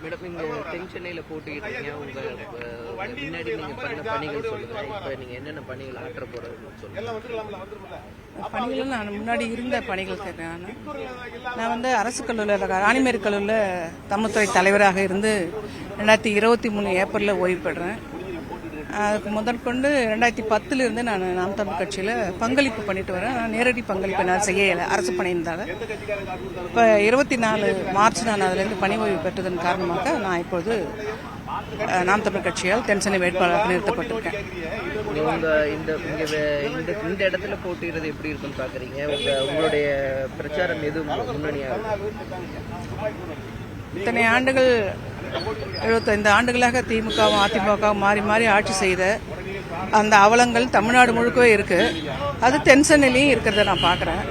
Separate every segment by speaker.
Speaker 1: Madam, நீங்க தென்சென்னையில போட்டியிட்டீங்க. உங்க முன்னாடி நீங்க பண்ண பணிகள் சொல்லுங்க. இப்ப நீங்க என்னென்ன பணிகள் ஆற்ற போறதுன்னு சொல்லுங்க.
Speaker 2: பணிகள் நான் முன்னாடி இருந்த பணிகள் கேட்டேன். நான் வந்து அரசு கல்லூரியில் ராணிமேரி கல்லூரியில் தமிழ்துறை தலைவராக இருந்து 2023 ஏப்ரலில் ஓய்வு பெற்றேன். அதுக்கு முதற்கொண்டு 2010 இருந்து நான் நாம் தமிழ் கட்சியில் பங்களிப்பு பண்ணிட்டு வரேன். நான் நேரடி பங்களிப்பு நான் செய்யலை, அரசு பணி இருந்தாலும். இப்போ 24 மார்ச் நான் அதிலிருந்து பணி ஓய்வு பெற்றதன் காரணமாக நான் இப்போது நாம் தமிழ் கட்சியால் தென்சென்னை வேட்பாளராக நிறுத்தப்பட்டிருக்கேன்.
Speaker 1: இந்த இடத்துல போட்டியிடுறது எப்படி இருக்குன்னு பாக்குறீங்க? உங்களுடைய பிரச்சாரம் எது முன்னணியாக?
Speaker 2: இத்தனை ஆண்டுகள் 75 ஆண்டுகளாக திமுகவும் அதிமுகவும் மாறி மாறி ஆட்சி செய்த அந்த அவலங்கள் தமிழ்நாடு முழுக்கவே இருக்கு. அது தென்சென்னையிலையும் இருக்கிறத நான் பார்க்குறேன்.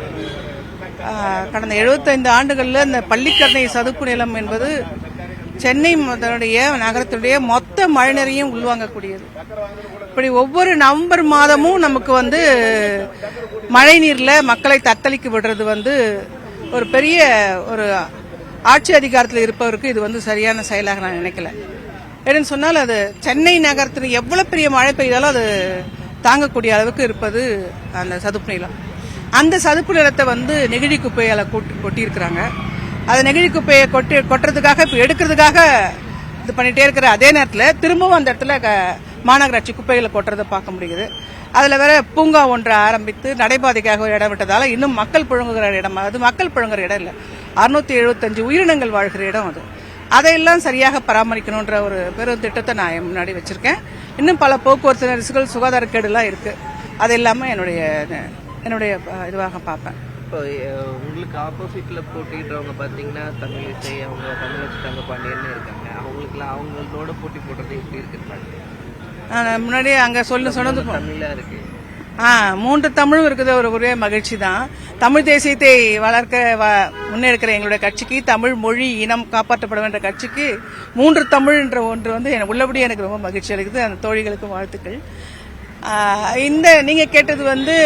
Speaker 2: கடந்த 75 ஆண்டுகளில் இந்த பள்ளிக்கரணை சதுப்பு நிலம் என்பது சென்னை நகரத்துடைய மொத்த மழைநீரையும் உள்வாங்கக்கூடியது. இப்படி ஒவ்வொரு நவம்பர் மாதமும் நமக்கு வந்து மழை நீர்ல மக்களை தத்தளிக்க விடுறது வந்து ஒரு பெரிய ஒரு ஆட்சி அதிகாரத்தில் இருப்பவருக்கு இது வந்து சரியான செயலாக நான் நினைக்கல. ஏன்னு சொன்னால் அது சென்னை நகரத்தில் எவ்வளவு பெரிய மழை பெய்தாலும் அது தாங்கக்கூடிய அளவுக்கு இருப்பது அந்த சதுப்பு நிலம். அந்த சதுப்பு நிலத்தை வந்து நெகிழி குப்பையால கொட்டியிருக்கிறாங்க. அது நெகிழி குப்பையை கொட்டுறதுக்காக இப்ப எடுக்கிறதுக்காக இது பண்ணிட்டே இருக்கிற அதே நேரத்தில் திரும்பவும் அந்த இடத்துல மாநகராட்சி குப்பைகளை கொட்டுறதை பார்க்க முடியுது. அதுல வேற பூங்கா ஒன்றை ஆரம்பித்து நடைபாதைக்காக ஒரு இடம் விட்டதால இன்னும் மக்கள் புழங்குகிற இடம், அது மக்கள் புழங்குற இடம் இல்லை, 675 உயிரினங்கள் வாழ்கிற இடம் அது. அதையெல்லாம் சரியாக பராமரிக்கணும்ன்ற ஒரு பெரும் திட்டத்தை நான் முன்னாடி வச்சிருக்கேன். இன்னும் பல போக்குவரத்து நெரிசல்கள், சுகாதாரக்கேடுலாம் இருக்கு. அது இல்லாம என்னுடைய இதுவாக பார்ப்பேன்.
Speaker 1: இப்போ உங்களுக்கு ஆப்போசிட்ல போட்டிடுறவங்க பாத்தீங்கன்னா தமிழிசை, அவங்க தமிழச்சி தங்கப்பாண்டியன்னு இருக்காங்க. அவங்களோட போட்டி போடுறது எப்படி இருக்குன்னு
Speaker 2: முன்னாடி அங்க சொன்னது
Speaker 1: தமிழா இருக்கு.
Speaker 2: 3 தமிழும் இருக்குது. ஒரே மகிழ்ச்சி தான். தமிழ் தேசியத்தை வளர்க்க முன்னெடுக்கிற எங்களுடைய கட்சிக்கு, தமிழ் மொழி இனம் காப்பாற்றப்பட வேண்டிய கட்சிக்கு 3 தமிழ் என்ற ஒன்று வந்து உள்ளபடி எனக்கு ரொம்ப மகிழ்ச்சி அளிக்குது. அந்த தோழிகளுக்கும் வாழ்த்துக்கள். நீங்க கேட்டது வந்து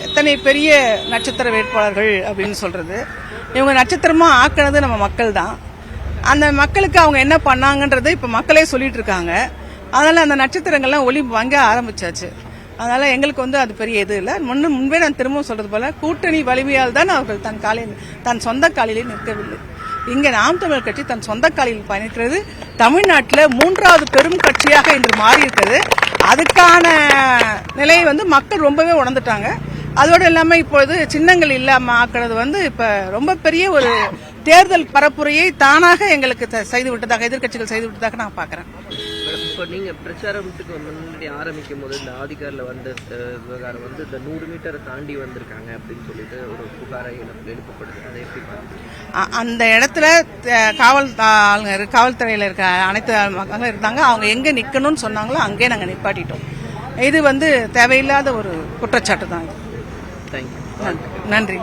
Speaker 2: எத்தனை பெரிய நட்சத்திர வேட்பாளர்கள் அப்படின்னு சொல்றது. இவங்க நட்சத்திரமா ஆக்கினது நம்ம மக்கள் தான். அந்த மக்களுக்கு அவங்க என்ன பண்ணாங்கன்றதை இப்ப மக்களே சொல்லிட்டு இருக்காங்க. அதனால அந்த நட்சத்திரங்கள்லாம் ஒளி வாங்க ஆரம்பிச்சாச்சு. அதனால எங்களுக்கு வந்து அது பெரிய இது இல்லை. முன்பே நான் திரும்பவும் சொல்றது போல கூட்டணி வலிமையால் தான் அவர்கள் தன் சொந்த காலிலே நிற்கவில்லை. இங்க நாம் தமிழ் கட்சி தன் சொந்த காலில் பயணிக்கிறது. தமிழ்நாட்டில் 3வது பெரும் கட்சியாக இன்று மாறி இருக்கிறது. அதுக்கான நிலையை வந்து மக்கள் ரொம்பவே உணர்ந்துட்டாங்க. அதோடு இல்லாம இப்பொழுது சின்னங்கள் இல்லாம ஆக்குறது வந்து இப்ப ரொம்ப பெரிய ஒரு தேர்தல் பரப்புரையை தானாக எங்களுக்கு செய்து விட்டதாக, எதிர்கட்சிகள் செய்து விட்டதாக நான் பாக்குறேன்.
Speaker 1: இப்போ நீங்க பிரச்சாரத்துக்கு முன்னாடி ஆரம்பிக்கும் போது இந்த ஆதிகாரில் வந்த விவகாரம் வந்து இந்த 100 மீட்டரை தாண்டி வந்திருக்காங்க அப்படின்னு சொல்லிட்டு ஒரு புகாரை எழுப்பப்படுது. அதை எப்படி பாருங்க?
Speaker 2: அந்த இடத்துல காவல்துறையில இருக்க அனைத்து மக்களும் இருந்தாங்க. அவங்க எங்க நிக்கணும்னு சொன்னாங்களோ அங்கே நாங்க நிப்பாட்டிட்டோம். இது வந்து தேவையில்லாத ஒரு குற்றச்சாட்டு தான்.
Speaker 1: தேங்க்யூ.
Speaker 2: நன்றி.